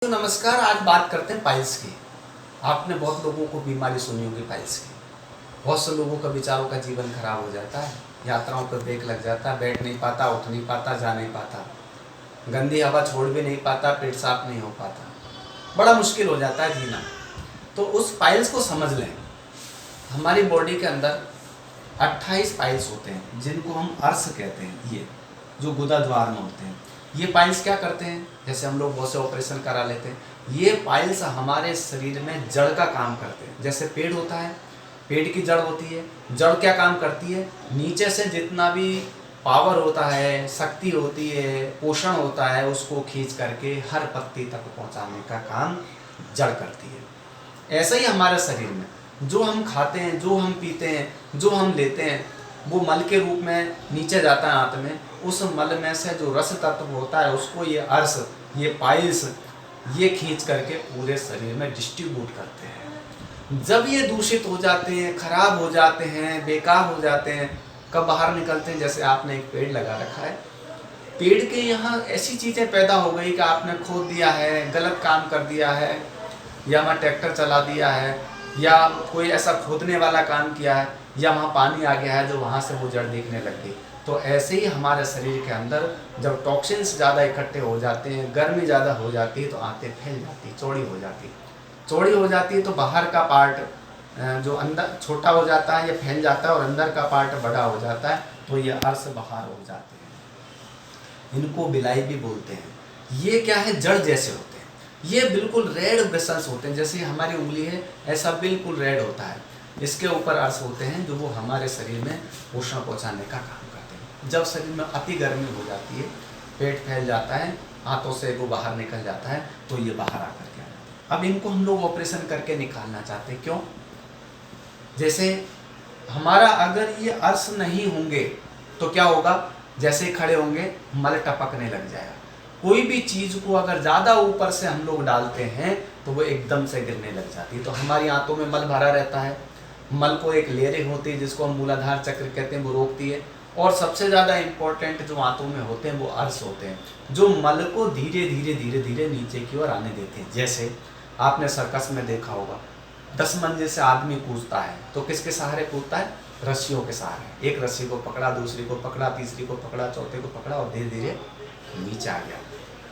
तो नमस्कार। आज बात करते हैं पाइल्स की। आपने बहुत लोगों को बीमारी सुनी होगी पाइल्स की। बहुत से लोगों का बेचारों का जीवन खराब हो जाता है, यात्राओं पर ब्रेक लग जाता है, बैठ नहीं पाता, उठ नहीं पाता, जा नहीं पाता, गंदी हवा छोड़ भी नहीं पाता, पेट साफ नहीं हो पाता, बड़ा मुश्किल हो जाता है जीना। तो उस पाइल्स को समझ लें। हमारी बॉडी के अंदर 28 पाइल्स होते हैं जिनको हम अर्श कहते हैं। ये जो गुदा द्वार में होते हैं, ये पाइल्स क्या करते हैं? जैसे हम लोग बहुत से ऑपरेशन करा लेते हैं, ये पाइल्स हमारे शरीर में जड़ का काम करते हैं। जैसे पेड़ होता है, पेड़ की जड़ होती है, जड़ क्या काम करती है? नीचे से जितना भी पावर होता है, शक्ति होती है, पोषण होता है, उसको खींच करके हर पत्ती तक पहुंचाने का काम जड़ करती है। ऐसा ही हमारे शरीर में जो हम खाते हैं, जो हम पीते हैं, जो हम लेते हैं, वो मल के रूप में नीचे जाता है आंत में। उस मल में से जो रस तत्व होता है उसको ये अर्श, ये पाइल्स, ये खींच करके पूरे शरीर में डिस्ट्रीब्यूट करते हैं। जब ये दूषित हो जाते हैं, खराब हो जाते हैं, बेकार हो जाते हैं, कब बाहर निकलते हैं? जैसे आपने एक पेड़ लगा रखा है, पेड़ के यहाँ ऐसी चीज़ें पैदा हो गई कि आपने खोद दिया है, गलत काम कर दिया है, या वहाँ ट्रैक्टर चला दिया है, या कोई ऐसा खोदने वाला काम किया है, या वहाँ पानी आ गया है जो वहाँ से वो जड़ दिखने लग गई। तो ऐसे ही हमारे शरीर के अंदर जब टॉक्सिन्स ज़्यादा इकट्ठे हो जाते हैं, गर्मी ज़्यादा हो जाती है, तो आंतें फैल जाती, चौड़ी हो जाती, चौड़ी हो जाती है। तो बाहर का पार्ट जो अंदर छोटा हो जाता है या फैल जाता है, और अंदर का पार्ट बड़ा हो जाता है, तो ये अर्श बाहर हो जाते हैं। इनको बिलाई भी बोलते हैं। ये क्या है? जड़ जैसे होते हैं। ये बिल्कुल रेड ब्रिसल्स होते हैं, जैसे हमारी उंगली है ऐसा बिल्कुल रेड होता है। इसके ऊपर अर्श होते हैं जो वो हमारे शरीर में पोषण पहुंचाने का काम करते हैं। जब शरीर में अति गर्मी हो जाती है, पेट फैल जाता है, हाथों से वो बाहर निकल जाता है, तो ये बाहर आकर के आ जाते हैं। अब इनको हम लोग ऑपरेशन करके निकालना चाहते हैं। क्यों? जैसे हमारा अगर ये अर्श नहीं होंगे तो क्या होगा? जैसे ही खड़े होंगे मल टपकने लग जाएगा। कोई भी चीज़ को अगर ज़्यादा ऊपर से हम लोग डालते हैं तो वो एकदम से गिरने लग जाती है। तो हमारी आंतों में मल भरा रहता है, मल को एक लेयरिंग होती है जिसको हम मूलाधार चक्र कहते हैं, वो रोकती है। और सबसे ज़्यादा इम्पोर्टेंट जो आंतों में होते हैं वो अर्श होते हैं, जो मल को धीरे धीरे धीरे धीरे नीचे की ओर आने देते हैं। जैसे आपने सर्कस में देखा होगा, 10 मंजिल से आदमी कूदता है तो किसके सहारे कूदता है? रस्सियों के सहारे। एक रस्सी को पकड़ा, दूसरी को पकड़ा, तीसरी को पकड़ा, चौथे को पकड़ा, और धीरे धीरे नीचे आ गया।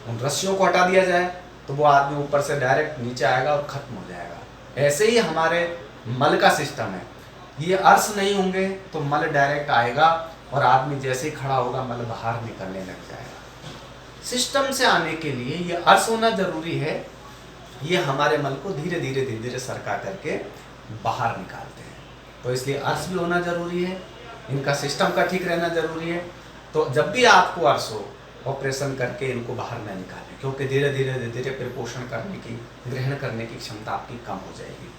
उन रस्सियों को हटा दिया जाए तो वो आदमी ऊपर से डायरेक्ट नीचे आएगा और खत्म हो जाएगा। ऐसे ही हमारे मल का सिस्टम है। ये अर्श नहीं होंगे तो मल डायरेक्ट आएगा, और आदमी जैसे ही खड़ा होगा मल बाहर निकलने लग जाएगा। सिस्टम से आने के लिए ये अर्श होना जरूरी है। ये हमारे मल को धीरे धीरे धीरे धीरे सरका करके बाहर निकालते हैं। तो इसलिए अर्श भी होना जरूरी है, इनका सिस्टम का ठीक रहना जरूरी है। तो जब भी आपको अर्श हो, ऑपरेशन करके इनको बाहर न निकालें, क्योंकि धीरे धीरे धीरे धीरे प्रिपोषण करने की, ग्रहण करने की क्षमता आपकी कम हो जाएगी।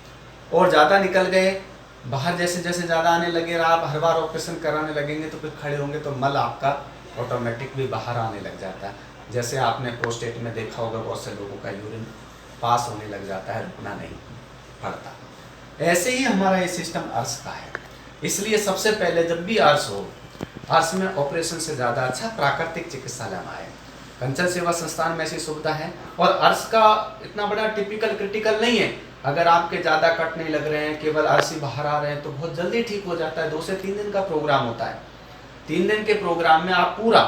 और ज़्यादा निकल गए बाहर, जैसे जैसे ज़्यादा आने लगे, आप हर बार ऑपरेशन कराने लगेंगे तो फिर खड़े होंगे तो मल आपका ऑटोमेटिक भी बाहर आने लग जाता है। जैसे आपने प्रोस्टेट में देखा होगा, बहुत से लोगों का यूरिन पास होने लग जाता है, रुकना नहीं पड़ता। ऐसे ही हमारा ये सिस्टम अर्श का है। इसलिए सबसे पहले जब भी अर्श हो, अर्श में ऑपरेशन से ज़्यादा अच्छा प्राकृतिक चिकित्सालय में आए। कंचन सेवा संस्थान में ऐसी सुविधा है। और अर्श का इतना बड़ा टिपिकल क्रिटिकल नहीं है। अगर आपके ज़्यादा कट नहीं लग रहे हैं, केवल अर्श ही बाहर आ रहे हैं, तो बहुत जल्दी ठीक हो जाता है। 2 से 3 दिन का प्रोग्राम होता है। 3 दिन के प्रोग्राम में आप पूरा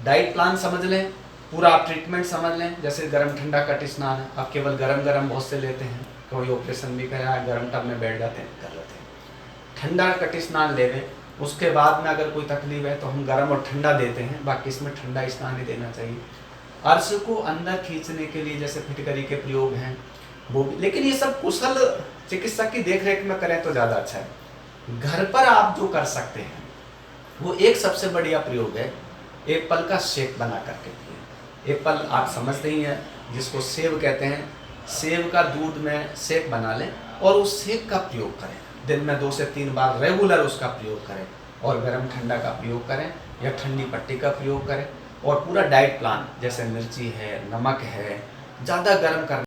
डाइट प्लान समझ लें, पूरा आप ट्रीटमेंट समझ लें। जैसे गर्म ठंडा कट स्नान है, आप केवल गरम गरम बहुत से लेते हैं, कोई ऑपरेशन भी कराया, गर्म टब में बैठ जाते हैं, कर लेते हैं। ठंडा कट स्नान ले लें, उसके बाद में अगर कोई तकलीफ है तो हम गर्म और ठंडा देते हैं, बाकी इसमें ठंडा स्नान ही देना चाहिए। अर्श को अंदर खींचने के लिए जैसे फिटकरी के प्रयोग हैं वो भी, लेकिन ये सब कुशल चिकित्सक की देखरेख में करें तो ज़्यादा अच्छा है। घर पर आप जो कर सकते हैं वो एक सबसे बढ़िया प्रयोग है, एप्पल का शेक बना करके पिए। एप्पल आप समझते ही हैं, जिसको सेब कहते हैं। सेब का दूध में शेक बना लें और उस शेक का प्रयोग करें। दिन में 2 से 3 बार रेगुलर उसका प्रयोग करें, और गर्म ठंडा का प्रयोग करें या ठंडी पट्टी का प्रयोग करें। और पूरा डाइट प्लान, जैसे मिर्ची है, नमक है, ज़्यादा गर्म करना